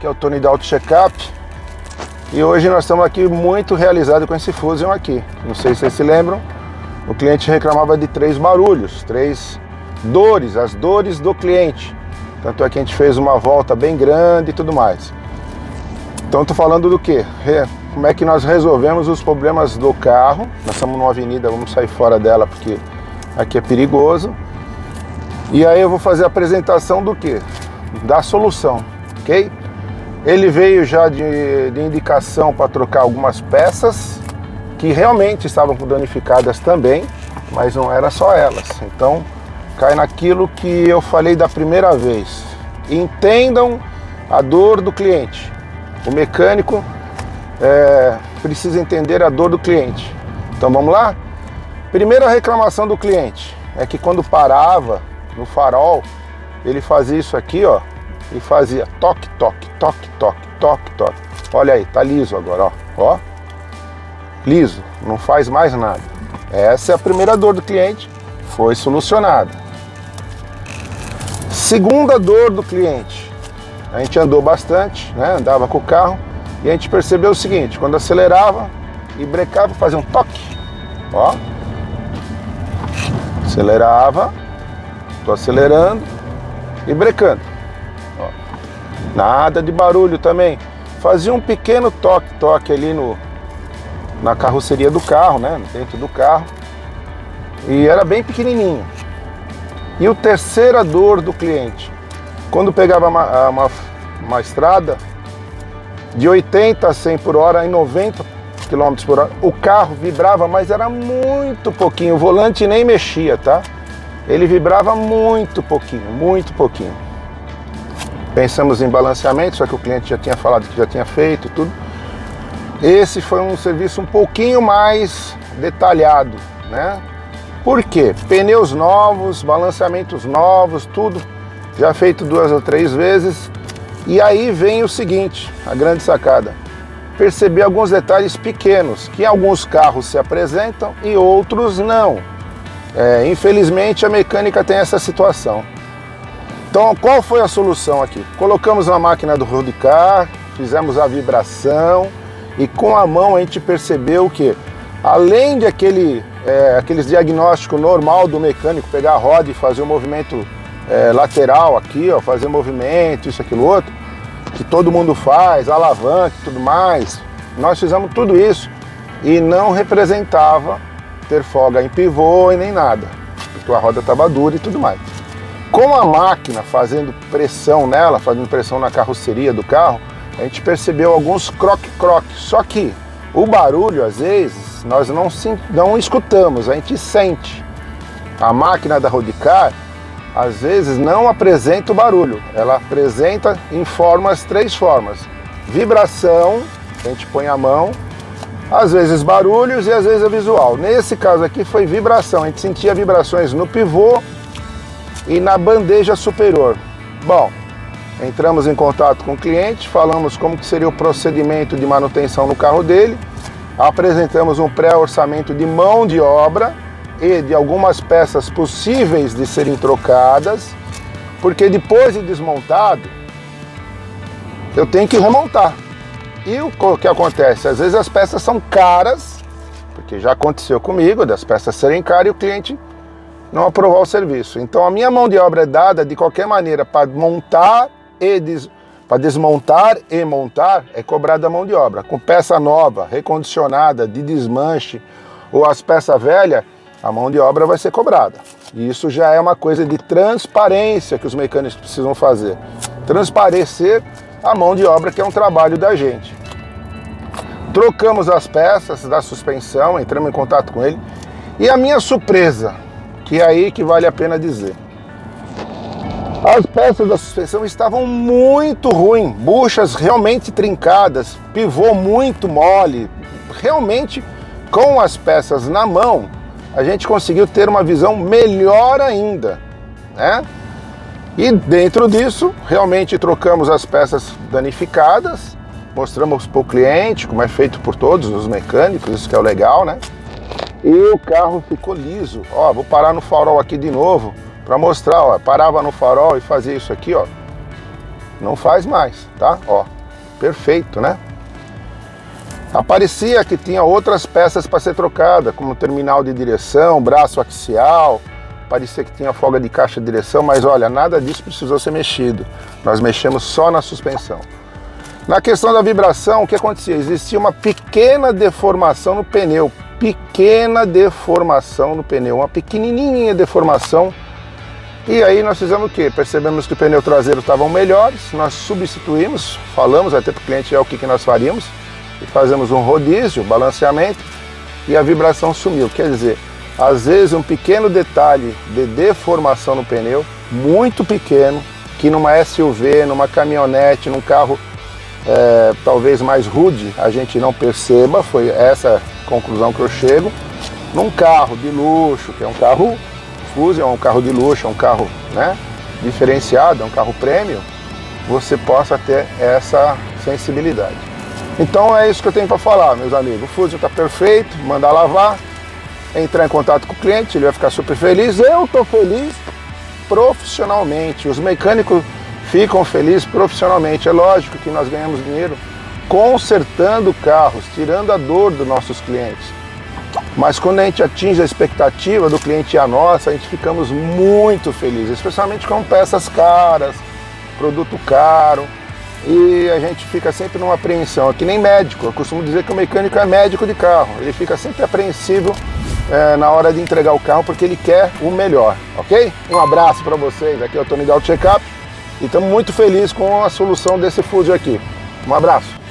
aqui é o Tony da Auto Checkup e hoje nós estamos aqui muito realizados com esse Fusion aqui. Não sei se vocês se lembram, o cliente reclamava de 3 barulhos, 3 dores, as dores do cliente. Tanto é que a gente fez uma volta bem grande e tudo mais. Então estou falando do quê? Como é que nós resolvemos os problemas do carro. Nós estamos numa avenida, vamos sair fora dela porque aqui é perigoso. E aí eu vou fazer a apresentação do quê? Da solução, ok? Ele veio já de indicação para trocar algumas peças que realmente estavam danificadas também, mas não era só elas. Então cai naquilo que eu falei da primeira vez. Entendam a dor do cliente. O mecânico precisa entender a dor do cliente. Então vamos lá? Primeira reclamação do cliente é que quando parava no farol, ele fazia isso aqui, ó, e fazia toque, toque, toque, toque, toque, toque. Olha aí, tá liso agora, ó, liso, não faz mais nada. Essa é a primeira dor do cliente, foi solucionada. Segunda dor do cliente, a gente andou bastante, né, andava com o carro, e a gente percebeu o seguinte, quando acelerava e brecava, fazia um toque, ó, acelerava, tô acelerando e brecando, ó. Nada de barulho também, fazia um pequeno toque ali na carroceria do carro, né, dentro do carro, e era bem pequenininho. E a terceira dor do cliente, quando pegava uma estrada de 80 a 100 por hora, em 90 km por hora, o carro vibrava, mas era muito pouquinho, o volante nem mexia, tá? Ele vibrava muito pouquinho, muito pouquinho. Pensamos em balanceamento, só que o cliente já tinha falado que já tinha feito tudo. Esse foi um serviço um pouquinho mais detalhado, né? Por quê? Pneus novos, balanceamentos novos, tudo já feito 2 ou 3 vezes. E aí vem o seguinte, a grande sacada. Perceber alguns detalhes pequenos, que alguns carros se apresentam e outros não. Infelizmente a mecânica tem essa situação. Então qual foi a solução aqui? Colocamos na máquina do Rodecar, fizemos a vibração e com a mão a gente percebeu que além de aqueles diagnóstico normal do mecânico, pegar a roda e fazer um movimento lateral aqui, ó, fazer movimento, isso, aquilo, outro, que todo mundo faz, alavanca e tudo mais, nós fizemos tudo isso e não representava ter folga em pivô e nem nada, porque a roda estava dura e tudo mais. Com a máquina fazendo pressão nela, fazendo pressão na carroceria do carro, a gente percebeu alguns croque-croque, só que o barulho, às vezes, nós não escutamos, a gente sente. A máquina da Rodecar, às vezes, não apresenta o barulho, ela apresenta em 3 formas. Vibração, a gente põe a mão, às vezes barulhos e às vezes é visual. Nesse caso aqui foi vibração, a gente sentia vibrações no pivô e na bandeja superior. Bom, entramos em contato com o cliente, falamos como que seria o procedimento de manutenção no carro dele, apresentamos um pré-orçamento de mão de obra e de algumas peças possíveis de serem trocadas, porque depois de desmontado, eu tenho que remontar. E o que acontece? Às vezes as peças são caras, porque já aconteceu comigo, das peças serem caras e o cliente não aprovar o serviço. Então a minha mão de obra é dada de qualquer maneira para montar para desmontar e montar, é cobrada a mão de obra. Com peça nova, recondicionada, de desmanche ou as peças velhas, a mão de obra vai ser cobrada. E isso já é uma coisa de transparência que os mecânicos precisam fazer. Transparecer a mão de obra, que é um trabalho da gente. Trocamos as peças da suspensão, entramos em contato com ele. E a minha surpresa, que é aí que vale a pena dizer. As peças da suspensão estavam muito ruins, buchas realmente trincadas, pivô muito mole. Realmente, com as peças na mão, a gente conseguiu ter uma visão melhor ainda, né? E dentro disso, realmente trocamos as peças danificadas, mostramos para o cliente, como é feito por todos os mecânicos, isso que é o legal, né? E o carro ficou liso. Ó, vou parar no farol aqui de novo, para mostrar, ó, parava no farol e fazia isso aqui, ó. não faz mais, tá? Ó, perfeito, né? Aparecia que tinha outras peças para ser trocada, como terminal de direção, braço axial, parecia que tinha folga de caixa de direção, mas olha, nada disso precisou ser mexido. Nós mexemos só na suspensão. Na questão da vibração, o que acontecia? Existia uma pequena deformação no pneu, uma pequenininha deformação. E aí nós fizemos o quê? Percebemos que o pneu traseiro estavam melhores, nós substituímos, falamos até para o cliente o que nós faríamos, e fazemos um rodízio, balanceamento, e a vibração sumiu. Quer dizer, às vezes um pequeno detalhe de deformação no pneu, muito pequeno, que numa SUV, numa caminhonete, num carro talvez mais rude, a gente não perceba, foi essa conclusão que eu chego. Num carro de luxo, que é um carro Fusion, é um carro de luxo, é um carro, né, diferenciado, é um carro premium, você possa ter essa sensibilidade. Então é isso que eu tenho para falar, meus amigos. O Fusion está perfeito, mandar lavar, entrar em contato com o cliente, ele vai ficar super feliz. Eu estou feliz profissionalmente, os mecânicos ficam felizes profissionalmente. É lógico que nós ganhamos dinheiro consertando carros, tirando a dor dos nossos clientes. Mas quando a gente atinge a expectativa do cliente e a nossa, a gente ficamos muito felizes, especialmente com peças caras, produto caro, e a gente fica sempre numa apreensão. É que nem médico, eu costumo dizer que o mecânico é médico de carro, ele fica sempre apreensivo na hora de entregar o carro porque ele quer o melhor, ok? Um abraço para vocês, aqui é o Tony da Auto Checkup e estamos muito felizes com a solução desse Fusion aqui. Um abraço.